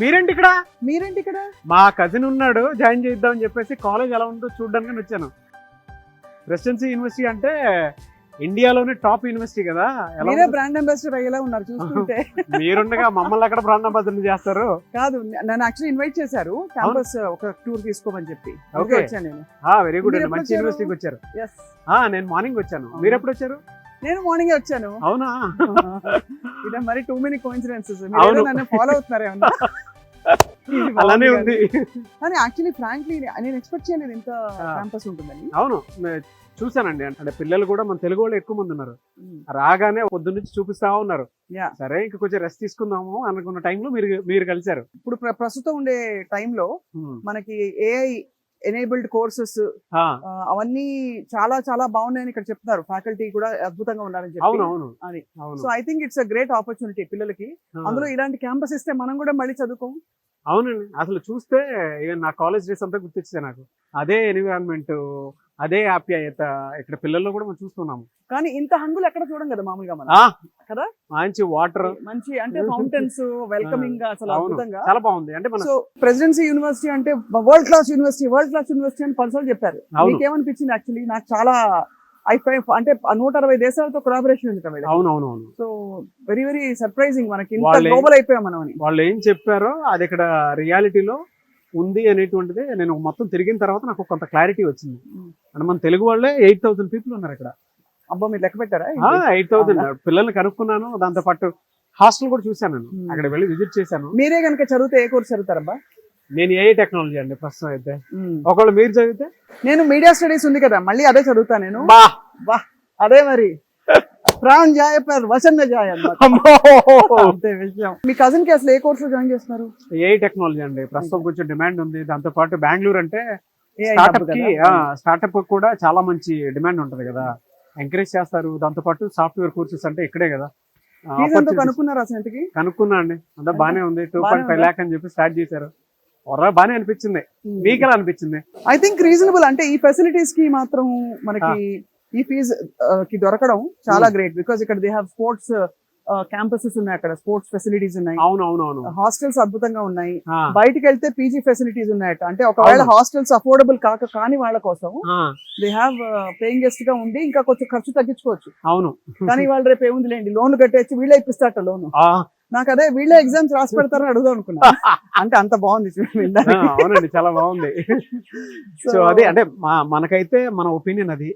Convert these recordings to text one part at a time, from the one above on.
మీరేంటి ఇక్కడ? మీరేంటి ఇక్కడ? మా కజిన్ ఉన్నాడు, జాయిన్ చేద్దామని చెప్పేసి కాలేజ్ ఎలా ఉందో చూడడానికి వచ్చాను. ప్రెసిడెన్సీ యూనివర్సిటీ అంటే ఇండియాలోనే టాప్ యూనివర్సిటీ కదా. మీరే బ్రాండ్ అంబాసిడర్ అయ్యేలా ఉన్నారు చూస్తుంటే. మీరుండగా మమ్మల్ని అక్కడ బ్రాండ్ అంబాసిడర్ చేస్తారు. కాదు, నన్ను యాక్చువల్లీ ఇన్వైట్ చేశారు క్యాంపస్ ఒక టూర్ తీసుకోమని చెప్పి. ఓకే, వచ్చాను నేను. వెరీ గుడ్ అండి, మంచి యూనివర్సిటీకి వచ్చారు. నేను మార్నింగ్ వచ్చాను, మీరు ఎప్పుడు వచ్చారు? నేను మార్నింగ్ వచ్చాను. అవునా? ఇదే మరి టూ మెనీ కోఇన్సిడెన్సెస్. నన్ను ఫాలో అవుతున్నారేమన్నా? అలానే ఉంది. కానీ యాక్చువల్లీ ఫ్రాంక్లీ నేను ఎక్స్పెక్ట్ చేయలేదు ఇంత క్యాంపస్ ఉంటుందని. అవును, చూసానండి. అంటే పిల్లలు కూడా మన తెలుగు వాళ్ళు ఎక్కువ మంది ఉన్నారు. రాగానే పొద్దున్న నుంచి చూపిస్తా ఉన్నారు. సరే ఇంకా కొంచెం రెస్ట్ తీసుకుందాము అనుకున్న టైంలో మీరు కలిసారు. ఇప్పుడు ప్రస్తుతం ఉండే టైంలో మనకి ఏఐ ఎనేబుల్డ్ కోర్సెస్ అవన్నీ చాలా చాలా బాగున్నాయని ఇక్కడ చెప్తున్నారు. ఫ్యాకల్టీ కూడా అద్భుతంగా ఉన్నారని చెప్పి. So I think it's a great opportunity పిల్లలకి. అందులో ఇలాంటి క్యాంపస్ ఇస్తే మనం కూడా మళ్ళీ చదువుకోం. అవునండి, అసలు చూస్తే నా కాలేజ్ డేస్ అంతా గుర్తొచ్చింది నాకు. అదే ఎన్విరాన్మెంట్, అదే ఆప్యాయత ఇక్కడ పిల్లల్లో కూడా మనం చూస్తున్నాము. కానీ ఇంత హంగులు ఎక్కడ చూడం కదా మామూలుగా మనం కదా. మంచి వాటర్, మంచి అంటే ఫౌంటైన్స్, వెల్కమింగ్ గా అసలు అద్భుతంగా చాలా బాగుంది. అంటే సో ప్రెసిడెన్సీ యూనివర్సిటీ అంటే వరల్డ్ క్లాస్ యూనివర్సిటీ అని పర్సనల్ చెప్పారు. మీకేమనిపించింది? యాక్చువల్లీ నాకు చాలా అంటే 160 దేశాలతో కొలాబరేషన్ ఉంది కదా. అవునవునవును. సో వెరీ వెరీ సర్ప్రైజింగ్, మనకి ఇంత గ్లోబల్ అయిపోయాం మనం అని. వాళ్ళు ఏం చెప్పారో అది ఇక్కడ రియాలిటీలో ఉంది అనేటువంటిది నేను మొత్తం తిరిగిన తర్వాత నాకు కొంత క్లారిటీ వచ్చింది. అంటే మన తెలుగు వాళ్ళే 8,000 పీపుల్ ఉన్నారు ఇక్కడ. అబ్బా, మీరు లెక్క పెట్టారా? 8,000 పిల్లల్ని కనుక్కున్నాను. దాంతో పాటు హాస్టల్ కూడా చూసాను, నేను అక్కడ వెళ్ళి విజిట్ చేశాను. మీరే కనుక చదివితే ఏ కోర్స్ చదువుతారబ్బా? నేను ఏఐ టెక్నాలజీ అండి ప్రస్తుతం అయితే. ఒకవేళ మీరు చదివితే? నేను మీడియా స్టడీస్ ఉంది కదా, మళ్ళీ అదే చదువుతా నేను. అదే మరి ప్రాణ్ జాయ్ పర్ వసంత జాయ్ అంతే విషయం. మీ కజిన్ కి అసలు ఏ కోర్స్ లో జాయిన్ చేస్తున్నారు? ఏఐ టెక్నాలజీ అండి. ప్రస్తుతం కొంచెం డిమాండ్ ఉంది. దాంతో పాటు బెంగళూరు అంటే స్టార్ట్అప్ కూడా చాలా మంచి డిమాండ్ ఉంటది కదా, ఎంకరేజ్ చేస్తారు. దాంతో పాటు సాఫ్ట్వేర్ కోర్సెస్ అంటే ఇక్కడే కదా. కనుక్కున్నారు అసలు ఎంతకి? కనుక్కున్నా అండి, అంతా బానే ఉంది. 2.5 lakh అని చెప్పి స్టార్ట్ చేశారు. బానే అనిపించింది. మీకు ఎలా అనిపించింది? I think reasonable. అంటే ఈ ఫెసిలిటీస్ కి మాత్రం మనకి ఈ ఫీజ్ కి దొరకడం చాలా గ్రేట్. బికాస్ ఇక్కడ దే హావ్ స్పోర్ట్స్ క్యాంపసెస్ ఉన్నాయి, అక్కడ స్పోర్ట్స్ ఫెసిలిటీస్ ఉన్నాయి. అవునవునవును. హాస్టల్స్ అద్భుతంగా ఉన్నాయి. బయటికి వెళ్తే పీజీ ఫెసిలిటీస్ ఉన్నాయట. అంటే ఒకవేళ హాస్టల్స్ అఫోర్డబుల్ కాని వాళ్ళ కోసం దే హ్యావ్ పేయింగ్ గెస్ట్ గా ఉండి ఇంకా కొంచెం ఖర్చు తగ్గించుకోవచ్చు. అవును. కానీ వాళ్ళు రేపు ఏముంది లేండి, లోన్లు కట్టేసి వీళ్ళే ఇప్పిస్తారట లోన్. నాకు అదే వీళ్ళే ఎగ్జామ్స్ రాసి పెడతారని అడుగుదాం అనుకున్నా. అంటే అంత బాగుంది చూడండి. అవునండి, చాలా బాగుంది. సో అదే అంటే మనకైతే మన ఒపీనియన్ అది.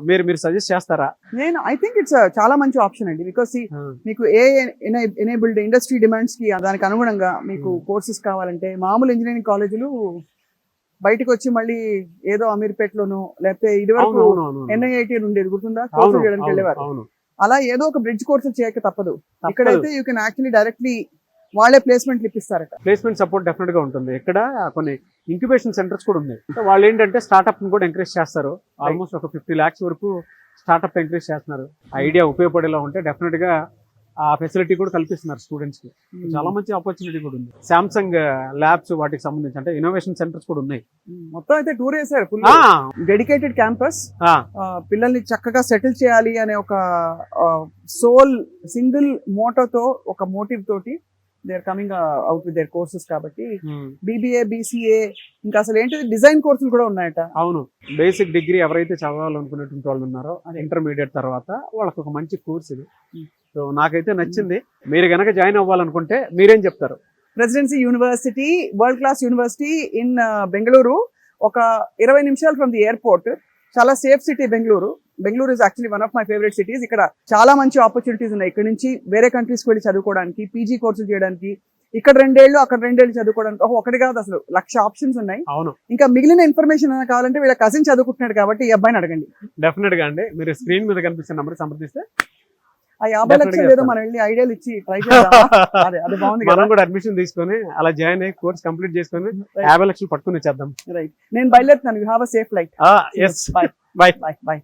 మీరు సజెస్ట్ చేస్తారా? నేను ఐ థింక్ ఇట్స్ చాలా మంచి ఆప్షన్ అండి. బికాస్ మీకు ఏ ఎనేబుల్డ్ ఇండస్ట్రీ డిమాండ్స్ కి దానికి అనుగుణంగా మీకు కోర్సెస్ కావాలంటే మామూలు ఇంజనీరింగ్ కాలేజీలు బయటకు వచ్చి మళ్ళీ ఏదో అమీర్పేటలోనో లేకపోతే ఇదివరకు NIIT ఉండేది గుర్తుందా, కోర్సు చేయడానికి వెళ్ళేవారు. అలా ఏదో ఒక బ్రిడ్జ్ కోర్సు చేయక తప్పదు. ఇక్కడైతే యూ కెన్ యాక్చువల్లీ డైరెక్ట్లీ వాళ్ళే ప్లేస్మెంట్ ఇప్పిస్తారట. ప్లేస్మెంట్ సపోర్ట్ డెఫినెట్ గా ఉంటుంది. ఇక్కడ కొన్ని ఇంక్యుబేషన్ సెంటర్స్ కూడా ఉన్నాయి. వాళ్ళు ఏంటంటే స్టార్ట్అప్ ని కూడా ఎంకరేజ్ చేస్తారు. ఆల్మోస్ట్ ఒక 50 lakhs వరకు స్టార్ట్అప్ ఎంకరేజ్ చేస్తున్నారు. ఐడియా ఉపయోగపడేలా ఉంటే డెఫినెట్ గా ఆ ఫెసిలిటీ కూడా కల్పిస్తున్నారు స్టూడెంట్స్ కి. చాలా మంచి ఆపర్చునిటీ కూడా ఉంది. సామ్సంగ్ ల్యాబ్స్ వాటికి సంబంధించి అంటే ఇన్నోవేషన్ సెంటర్స్ కూడా ఉన్నాయి. మొత్తం అయితే టూర్ వేసారు, ఫుల్ డెడికేటెడ్ క్యాంపస్. పిల్లల్ని చక్కగా సెటిల్ చేయాలి అనే ఒక సోల్ సింగిల్ మోటోతో, ఒక మోటివ్ తోటి they are coming out with their courses. కాబట్టి BBA BCA ఇంకా అసలు ఏంటి డిజైన్ కోర్సులు కూడా ఉన్నాయట. అవును, బేసిక్ డిగ్రీ ఎవరైతే చదవాలనుకునేటువంటి వాళ్ళు ఉన్నారో ఇంటర్మీడియట్ తర్వాత వాళ్ళకి ఒక మంచి కోర్స్ ఇది. సో నాకైతే నచ్చింది. మీరు గనక జాయిన్ అవ్వాలనుకుంటే మీరేం చెప్తారు? Presidency university, world class university in Bengaluru. ఒక 20 నిమిషాలు ఫ్రమ్ ది ఎయిర్పోర్ట్. చాలా safe city Bengaluru. Bengaluru is actually one of my favourite cities. ఇక్కడ చాలా మంచి ఆపర్చునిటీస్ ఉన్నాయి. ఇక్కడ నుంచి వేరే కంట్రీస్కి వెళ్ళి చదువుకోవడానికి, పీజీ కోర్సులు చేయడానికి, ఇక్కడ 2 ఏళ్ళు అక్కడ 2 ఏళ్ళు చదువుకోవడానికి. ఒకటి కాదు, అసలు 1,00,000 ఆప్షన్స్ ఉన్నాయి. అవును. ఇంకా మిగిలిన ఇన్ఫర్మేషన్ కావాలంటే వీళ్ళ కజిన్ చదువుకుంటున్నాడు కాబట్టి ఈ అబ్బాయిని అడగండి. డెఫినెట్ గా అండి, మీరు స్క్రీన్ మీద కనిపిస్తున్న నంబర్ సంప్రదిస్తే ఆ 50 లక్షలు ఏదో మనం వెళ్ళి ఐడియాలు ఇచ్చి ట్రై చేద్దాం. అదే బాగుంది. మనం కూడా అడ్మిషన్ తీసుకొని అలా జాయిన్ అయ్యి కోర్స్ కంప్లీట్ చేసుకొని 50 లక్షలు పట్టుకుని వచ్చేద్దాం. రైట్, నేను బయలుదేరుతున్నాను. You have a safe flight. Yes, bye. Bye.